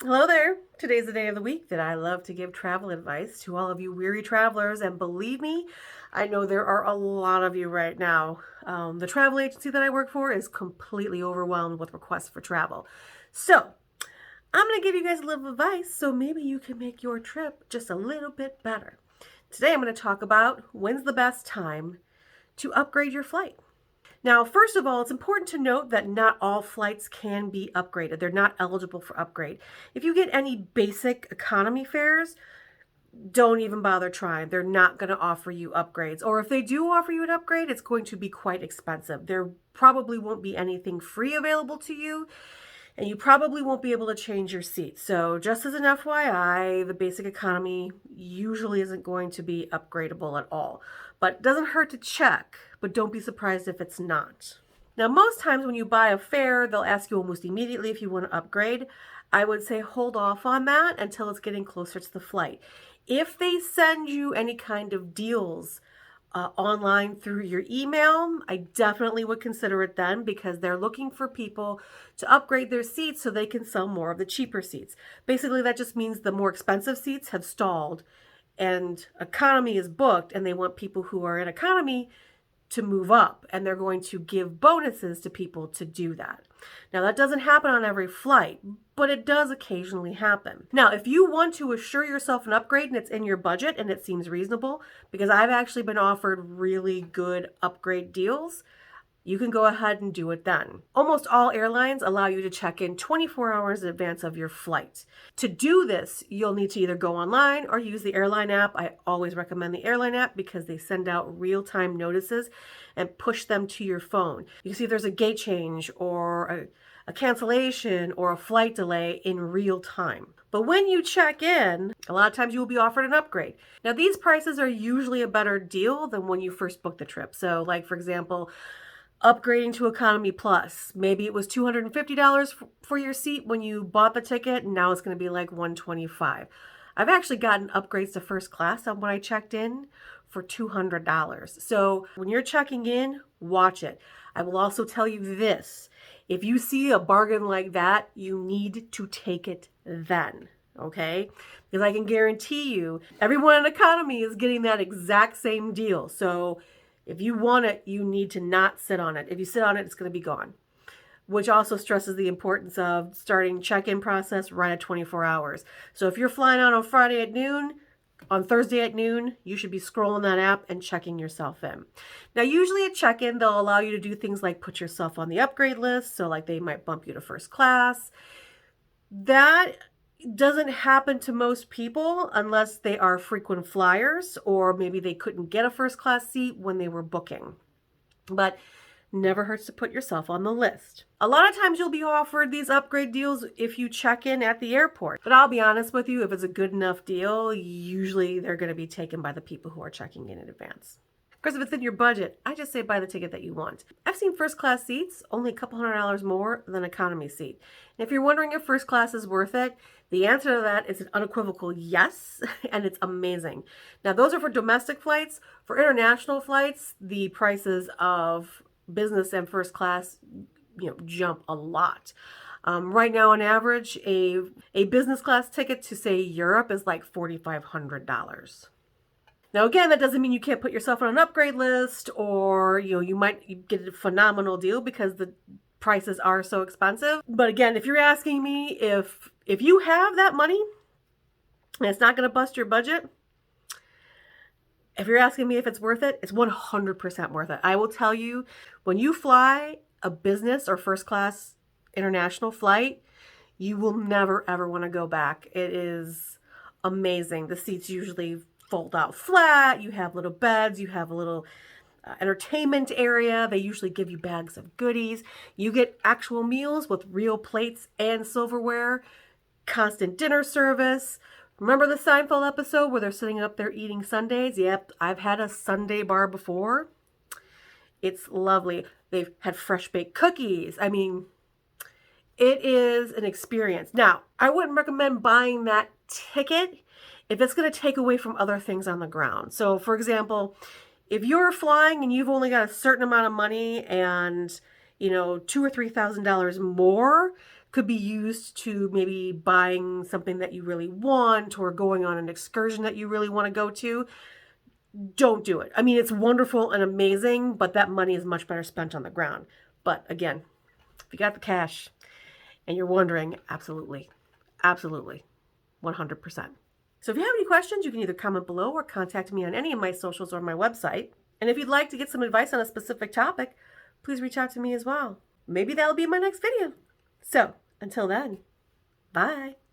Hello there. Today's the day of the week that I love to give travel advice to all of you weary travelers. And believe me, I know there are a lot of you right now. The travel agency that I work for is completely overwhelmed with requests for travel. So I'm going to give you guys a little advice so maybe you can make your trip just a little bit better. Today I'm going to talk about when's the best time to upgrade your flight. Now, first of all, it's important to note that not all flights can be upgraded. They're not eligible for upgrade. If you get any basic economy fares, don't even bother trying. They're not going to offer you upgrades. Or if they do offer you an upgrade, it's going to be quite expensive. There probably won't be anything free available to you, and you probably won't be able to change your seat. So just as an FYI, the basic economy usually isn't going to be upgradable at all. But it doesn't hurt to check, but don't be surprised if it's not. Now, most times when you buy a fare, they'll ask you almost immediately if you want to upgrade. I would say hold off on that until it's getting closer to the flight. If they send you any kind of deals online through your email, I definitely would consider it then because they're looking for people to upgrade their seats so they can sell more of the cheaper seats. Basically, that just means the more expensive seats have stalled and economy is booked, and they want people who are in economy to move up, and they're going to give bonuses to people to do that. Now, that doesn't happen on every flight, but it does occasionally happen. Now, if you want to assure yourself an upgrade and it's in your budget and it seems reasonable, because I've actually been offered really good upgrade deals, you can go ahead and do it then. Almost all airlines allow you to check in 24 hours in advance of your flight. To do this, you'll need to either go online or use the airline app. I always recommend the airline app because they send out real-time notices and push them to your phone. You can see if there's a gate change or a cancellation or a flight delay in real time. But when you check in, a lot of times you will be offered an upgrade. Now, these prices are usually a better deal than when you first booked the trip. So, like, for example, upgrading to Economy Plus. Maybe it was $250 for your seat when you bought the ticket, and now it's going to be like $125. I've actually gotten upgrades to first class on when I checked in for $200. So when you're checking in, watch it. I will also tell you this. If you see a bargain like that, you need to take it then. Okay? Because I can guarantee you, everyone in economy is getting that exact same deal. So if you want it, you need to not sit on it. If you sit on it, it's going to be gone. Which also stresses the importance of starting check-in process right at 24 hours. So if you're flying out on Friday at noon, on Thursday at noon, you should be scrolling that app and checking yourself in. Now, usually at check-in, they'll allow you to do things like put yourself on the upgrade list. So like they might bump you to first class. That doesn't happen to most people unless they are frequent flyers or maybe they couldn't get a first class seat when they were booking. But never hurts to put yourself on the list. A lot of times you'll be offered these upgrade deals if you check in at the airport. But I'll be honest with you, if it's a good enough deal, usually they're going to be taken by the people who are checking in advance. Of course, if it's in your budget, I just say buy the ticket that you want. I've seen first class seats only a couple $100 more than economy seat. And if you're wondering if first class is worth it, the answer to that is an unequivocal yes, and it's amazing. Now, those are for domestic flights. For international flights, the prices of business and first class, jump a lot. Right now, on average, a business class ticket to, say, Europe is like $4,500. Now, again, that doesn't mean you can't put yourself on an upgrade list or, you might get a phenomenal deal because the prices are so expensive. But again, if you're asking me if you have that money and it's not going to bust your budget, if you're asking me if it's worth it, it's 100% worth it. I will tell you, when you fly a business or first class international flight, you will never, ever want to go back. It is amazing. The seats usually fold out flat. You have little beds. You have a little entertainment area. They usually give you bags of goodies. You get actual meals with real plates and silverware, constant dinner service. Remember the Seinfeld episode where they're sitting up there eating sundaes? Yep, I've had a sundae bar before. It's lovely. They've had fresh baked cookies. I mean, it is an experience. Now, I wouldn't recommend buying that ticket if it's going to take away from other things on the ground. So, for example, if you're flying and you've only got a certain amount of money and, $2,000 or $3,000 more could be used to maybe buying something that you really want or going on an excursion that you really want to go to, don't do it. I mean, it's wonderful and amazing, but that money is much better spent on the ground. But again, if you got the cash and you're wondering, absolutely, absolutely, 100%. So if you have any questions, you can either comment below or contact me on any of my socials or my website. And if you'd like to get some advice on a specific topic, please reach out to me as well. Maybe that'll be my next video. So until then, bye.